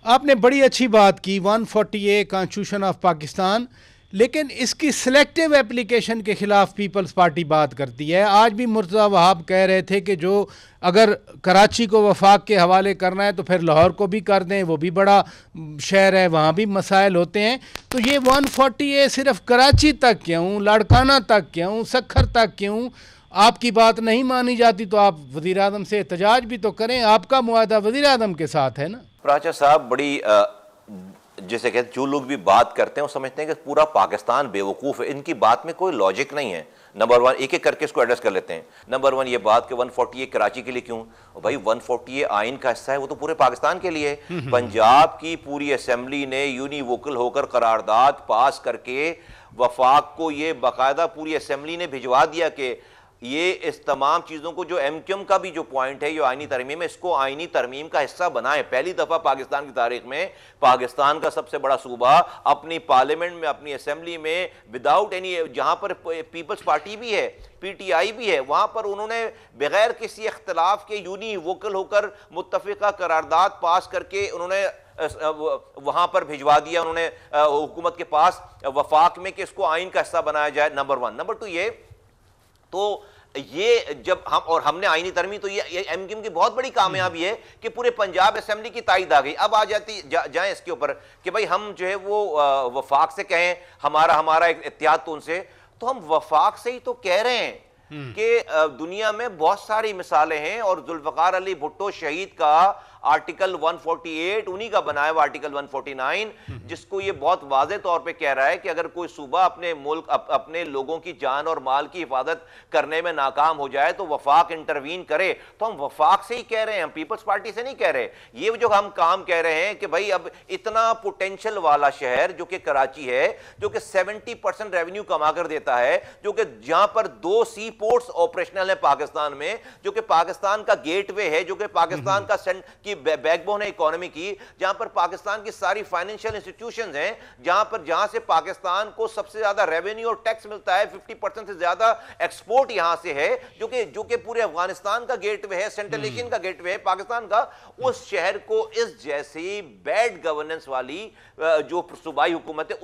आपने बड़ी अच्छी बात की 140A कॉन्स्टिट्यूशन ऑफ पाकिस्तान, लेकिन इसकी सिलेक्टिव एप्लीकेशन के खिलाफ पीपल्स पार्टी बात करती है। आज भी मुर्तज़ा वहाब कह रहे थे कि जो अगर कराची को वफाक के हवाले करना है तो फिर लाहौर को भी कर दें, वो भी बड़ा शहर है, वहाँ भी मसाइल होते हैं। तो ये 140A सिर्फ कराची तक क्यों, लाड़काना तक क्यों, सखर तक क्यों? आपकी बात नहीं मानी जाती तो आप वज़ीर आज़म से एहतजाज भी तो करें, आपका मुआहदा वज़ीर आज़म के साथ है ना। प्राचा साहब, बड़ी जैसे कहते जो लोग भी बात करते हैं वो समझते हैं कि पूरा पाकिस्तान बेवकूफ़ है, इनकी बात में कोई लॉजिक नहीं है। नंबर वन, एक एक करके इसको एड्रेस कर लेते हैं। नंबर वन, ये बात कि 140A कराची के लिए क्यों? भाई 140A आइन का हिस्सा है, वो तो पूरे पाकिस्तान के लिए है। पंजाब की पूरी असेंबली ने यूनिवोकल होकर करारदाद पास करके वफाक को ये बाकायदा पूरी असेंबली ने भिजवा दिया कि ये इस तमाम चीज़ों को जो एमक्यूएम का भी जो पॉइंट है, जो आईनी तरमीम है, इसको आईनी तरमीम का हिस्सा बनाए। पहली दफ़ा पाकिस्तान की तारीख में पाकिस्तान का सबसे बड़ा सूबा अपनी पार्लियामेंट में, अपनी असेंबली में विदाउट एनी, जहाँ पर पीपल्स पार्टी भी है, PTI भी है, वहाँ पर उन्होंने बगैर किसी इख्तलाफ के यूनिवोकल होकर मुत्तफ़िका करारदाद पास करके उन्होंने वहाँ पर भिजवा दिया उन्होंने हुकूमत के पास वफाक में कि इसको आइन का हिस्सा बनाया जाए। Number one. नंबर टू, ये तो ये जब हमने आईनी तरमीम, तो ये एमक्यूएम की बहुत बड़ी कामयाबी है कि पूरे पंजाब असेंबली की तायद आ गई। अब आ जाती जाए इसके ऊपर कि भाई हम जो है वो वफाक से कहें, हमारा एक इत्तेहाद तो उनसे, तो हम वफाक से ही तो कह रहे हैं कि दुनिया में बहुत सारी मिसालें हैं और जुल्फ़िकार अली भुट्टो शहीद का आर्टिकल 148 उन्हीं का बनाया हुआ आर्टिकल 149, जिसको ये बहुत वाज़े तौर पे कह रहा है कि अगर कोई सूबा अपने मुल्क अपने लोगों की जान और माल की हिफाजत करने में नाकाम हो जाए तो वफाक इंटरवीन करे। तो हम वफाक से ही कह रहे हैं, हम पीपल्स पार्टी से नहीं कह रहे। ये जो हम काम कह रहे हैं कि भाई अब इतना पोटेंशियल वाला शहर जो कि कराची है, जो कि 70% रेवेन्यू कमा कर देता है, जो कि जहां पर 2 सी पोर्ट्स ऑपरेशनल है पाकिस्तान में, जो कि पाकिस्तान का गेटवे है, जो कि पाकिस्तान का की बैकबोन है इकोनॉमी की, जहां पर पाकिस्तान की सारी फाइनेंशियल इंस्टीट्यूशंस हैं, जहां से पाकिस्तान को सबसे ज्यादा रेवेन्यू और टैक्स मिलता है, 50% से ज्यादा एक्सपोर्ट यहां से है, जो कि पूरे अफगानिस्तान का गेटवे है, सेंट्रल एशियन का गेटवे है पाकिस्तान का। उस शहर को इस जैसी बैड गवर्नेंस वाली जो सूबाई हुकूमत है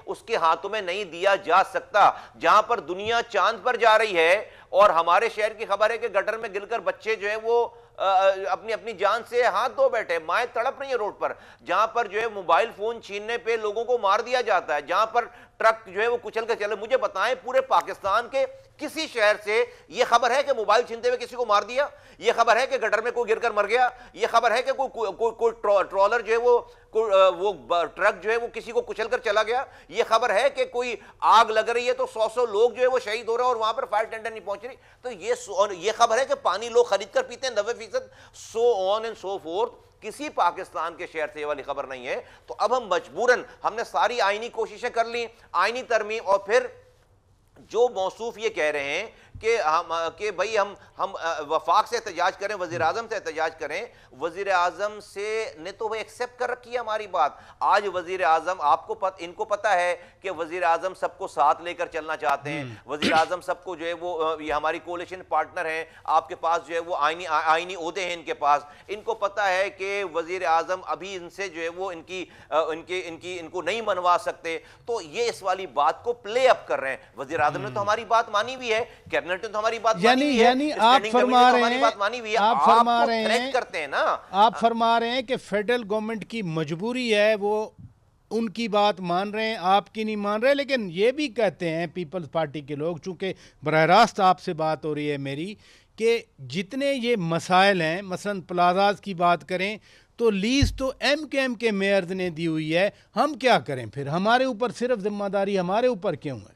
उसके हाथों में नहीं दिया जा सकता। जहां पर दुनिया चांद पर जा रही है और हमारे शहर की खबर है कि गटर में गिरकर बच्चे जो है वो अपनी अपनी जान से हाथ धो बैठे, माएं तड़प रही है रोड पर, जहां पर जो है मोबाइल फोन छीनने पे लोगों को मार दिया जाता है, जहां पर ट्रक जो है वो कुचल कर चले। मुझे बताएं, पूरे पाकिस्तान के किसी शहर से ये खबर है कि मोबाइल छीनते हुए किसी को मार दिया? ये खबर है कि गटर में कोई गिरकर मर गया? ये खबर है कि कोई ट्रॉलर जो है वो ट्रक जो है वो किसी को कुचल कर चला गया? ये खबर है कि कोई आग लग रही है तो 100 लोग जो है वो शहीद हो रहे हैं और वहां पर फायर टेंडर नहीं पहुंच रही? तो ये खबर है कि पानी लोग खरीद कर पीते हैं 90%, so on and so fourth. किसी पाकिस्तान के शहर से ये वाली खबर नहीं है। तो अब हम मजबूरन, हमने सारी आईनी कोशिशें कर ली, आईनी तरमीम, और फिर जो मौसूफ ये कह रहे हैं कि भाई हम वफाक से एहतजाज करें, वज़ीर आज़म से एहतजाज करें। वज़ीर आज़म से ने तो भाई एक्सेप्ट कर रखी है हमारी बात। आज वज़ीर आज़म, इनको पता है कि वज़ीर आज़म सबको साथ लेकर चलना चाहते हैं। वज़ीर आज़म सबको जो है वो, ये हमारी कोalition पार्टनर हैं, आपके पास जो है वो आईनी ओहदे हैं इनके पास। इनको पता है कि वज़ीर आज़म अभी इनसे जो है वो इनको नहीं मनवा सकते, तो ये इस वाली बात को प्ले अप कर रहे हैं। वज़ीर आज़म ने तो हमारी बात मानी हुई है, कैबिनेट ने तो हमारी बात मानी हुई है, यानी आप फरमा रहे हैं, आप फरमा रहे हैं, करते हैं ना, आप फरमा रहे हैं कि फेडरल गवर्नमेंट की मजबूरी है, वो उनकी बात मान रहे हैं, आपकी नहीं मान रहे। लेकिन ये भी कहते हैं पीपल्स पार्टी के लोग, चूंकि बरह रास्त आपसे बात हो रही है मेरी, कि जितने ये मसाइल हैं, मसलन प्लाजाज की बात करें तो लीज तो एमकेएम के मेयर्स ने दी हुई है, हम क्या करें फिर? हमारे ऊपर सिर्फ जिम्मेदारी हमारे ऊपर क्यों है?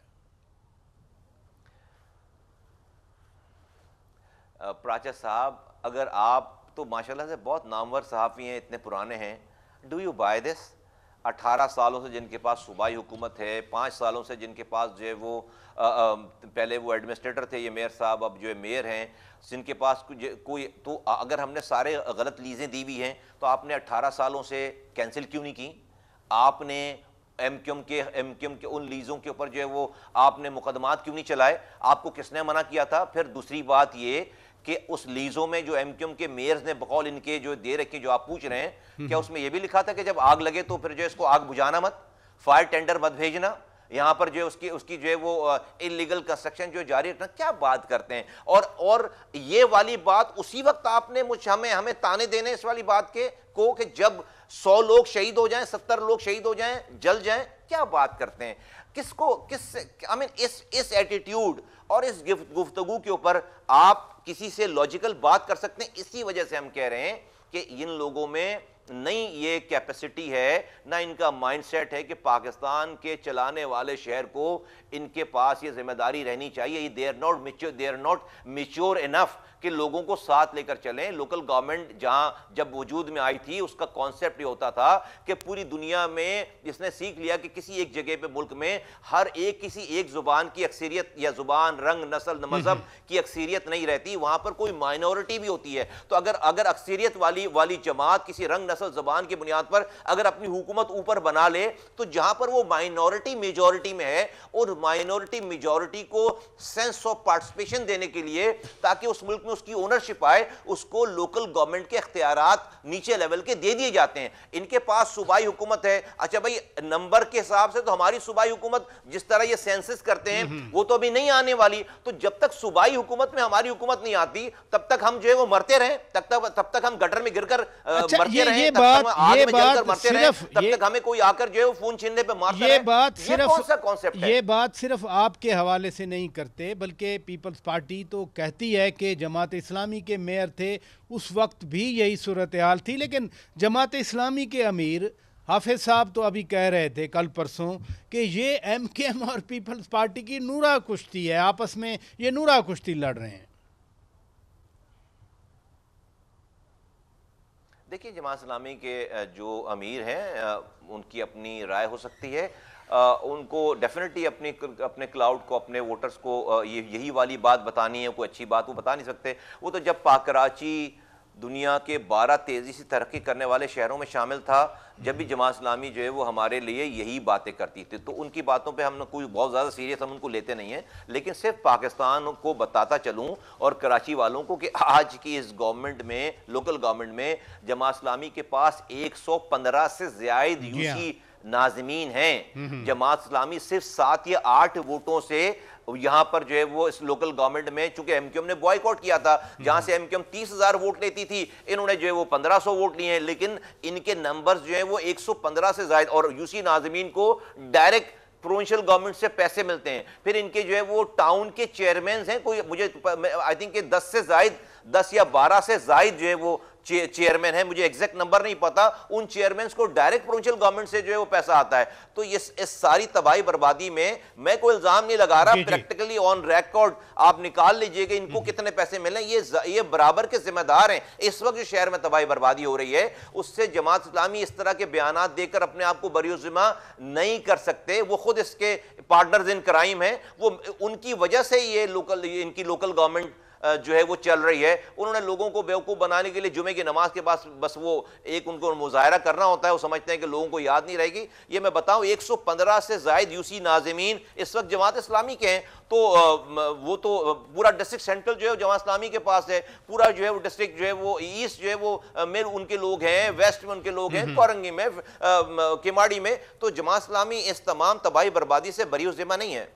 प्राचा साहब, अगर आप तो माशाल्लाह से बहुत नामवर सहाफ़ी हैं, इतने पुराने हैं, डू यू बाय दिस? 18 सालों से जिनके पास सूबाई हुकूमत है, 5 सालों से जिनके पास जो है वो पहले वो एडमिनिस्ट्रेटर थे, ये मेयर साहब अब जो है मेयर हैं, जिनके पास कोई तो अगर हमने सारे गलत लीज़ें दी हुई हैं तो आपने 18 सालों से कैंसिल क्यों नहीं की? आपने एमक्यूएम के उन लीज़ों के ऊपर जो है वो आपने मुकदमात क्यों नहीं चलाए? आपको किसने मना किया था? फिर दूसरी बात ये कि उस लीजों में जो एमक्यूएम के मेयर्स ने बकौल इनके जो दे रखे, जो आप पूछ रहे हैं, क्या उसमें यह भी लिखा था कि जब आग लगे तो फिर जो इसको आग बुझाना मत, फायर टेंडर मत भेजना, यहां पर जो उसकी जो है वो इलीगल कंस्ट्रक्शन जो जारी रखना? क्या बात करते हैं। और ये वाली बात उसी वक्त आपने हमें ताने देने इस वाली बात के को कि जब 100 लोग शहीद हो जाएं, 70 लोग शहीद हो जाएं, जल जाएं। क्या बात करते हैं। इस एटीट्यूड और इस गुफ्तगू के ऊपर आप किसी से लॉजिकल बात कर सकते हैं। इसी वजह से हम कह रहे हैं कि इन लोगों में नहीं ये कैपेसिटी है, ना इनका माइंडसेट है कि पाकिस्तान के चलाने वाले शहर को इनके पास ये जिम्मेदारी रहनी चाहिए। They are not mature enough कि लोगों को साथ लेकर चलें। लोकल गवर्नमेंट जहां जब वजूद में आई थी, उसका कॉन्सेप्ट ये होता था कि पूरी दुनिया में इसने सीख लिया कि किसी एक जगह पे मुल्क में हर एक किसी एक जुबान की अक्सरियत या जुबान, रंग, नस्ल, मजहब की अक्सरियत नहीं रहती, वहां पर कोई माइनॉरिटी भी होती है। तो अगर अक्सरियत वाली जमात किसी रंग, नस्ल, जुबान की बुनियाद पर अगर अपनी हुकूमत ऊपर बना ले, तो जहां पर वो माइनॉरिटी मेजॉरिटी में है, और माइनॉरिटी मेजॉरिटी को सेंस ऑफ पार्टिसिपेशन देने के लिए, ताकि उस मुल्क उसकी ओनरशिप आए, उसको लोकल गवर्नमेंट के इख्तियारात नीचे लेवल के दे दिए जाते हैं। इनके पास सूबाई हुकूमत है। अच्छा भाई, नंबर के हिसाब से तो हमारी सूबाई हुकूमत जिस तरह ये सेंसस करते हैं वो तो अभी नहीं आने वाली। तो जब तक सूबाई हुकूमत में हमारी हुकूमत नहीं आती, तब तक हम जो है वो मरते रहे, तब तक हम गटर में गिरकर मरते रहे, तब तक हमें कोई आकर जो है वो खून छीनने पे मारता रहे। कौन सा कॉन्सेप्ट है? ये बात सिर्फ आपके हवाले से नहीं करते, बल्कि पीपल्स पार्टी तो कहती है कि जमात इस्लामी के मेयर थे, उस वक्त भी यही सूरत हाल थी। लेकिन जमात इस्लामी के अमीर हाफिज साहब तो अभी कह रहे थे कल परसों कि ये एमकेएम और पीपल्स पार्टी की नूरा कुश्ती है, आपस में ये नूरा कुश्ती लड़ रहे हैं। देखिए, जमात इस्लामी के जो अमीर हैं उनकी अपनी राय हो सकती है। उनको डेफिनेटली अपने क्लाउड को, अपने वोटर्स को यही वाली बात बतानी है, कोई अच्छी बात वो बता नहीं सकते। वो तो जब कराची दुनिया के 12 तेज़ी से तरक्की करने वाले शहरों में शामिल था, जब भी जमात इस्लामी जो है वो हमारे लिए यही बातें करती थी, तो उनकी बातों पे हम कोई बहुत ज़्यादा सीरियस हम उनको लेते नहीं हैं। लेकिन सिर्फ पाकिस्तान को बताता चलूँ और कराची वालों को कि आज की इस गवर्नमेंट में, लोकल गवर्नमेंट में, जमात इस्लामी के पास 115 से ज़्यादा यूसी नाज़मीन हैं। जमात इस्लामी सिर्फ 7 या 8 वोटों से यहां पर जो है वो इस लोकल गवर्नमेंट में, चूंकि एमक्यूएम ने बॉयकॉट किया था, जहां से एमक्यूएम 30,000 वोट लेती थी, इन्होंने जो है वो 1500 वोट लिए हैं। लेकिन इनके नंबर्स जो है वो 115 से ज्यादा, और यूसी नाज़मीन को डायरेक्ट प्रोविंशियल गवर्नमेंट से पैसे मिलते हैं। फिर इनके जो है वो टाउन के चेयरमैन हैं, कोई मुझे आई थिंक 10 या 12 से ज्यादा जो है वो चेयरमैन है, मुझे एग्जैक्ट नंबर नहीं पता। उन चेयरमैन को डायरेक्ट प्रोविंशियल गवर्नमेंट से जो है वो पैसा आता है। तो इस सारी तबाही बर्बादी में मैं कोई इल्जाम नहीं लगा रहा, प्रैक्टिकली ऑन रिकॉर्ड आप निकाल लीजिएगा इनको कितने पैसे मिले, ये बराबर के जिम्मेदार हैं। इस वक्त जो शहर में तबाही बर्बादी हो रही है, उससे जमात इस्लामी इस तरह के बयानात देकर अपने आप को बरियोजिमा नहीं कर सकते। वो खुद इसके पार्टनर्स इन क्राइम हैं। वो उनकी वजह से ये इनकी लोकल गवर्नमेंट जो है वो चल रही है। उन्होंने लोगों को बेवकूफ़ बनाने के लिए जुमे की नमाज के पास बस वो एक उनको मुजाहरा करना होता है, वो समझते हैं कि लोगों को याद नहीं रहेगी। ये मैं बताऊं, 115 से ज़ायद यूसी नाज़मीन इस वक्त जमात इस्लामी के हैं। तो वो तो पूरा डिस्ट्रिक्ट सेंट्रल जो है जमात इस्लामी के पास है, पूरा जो है वो डिस्ट्रिक्ट जो है वो ईस्ट जो है वो में उनके लोग हैं, वेस्ट में उनके लोग हैं, कोरंगी में, किमाड़ी में। तो जमात इस्लामी इस तमाम तबाही बर्बादी से बरी ज़िम्मा नहीं है।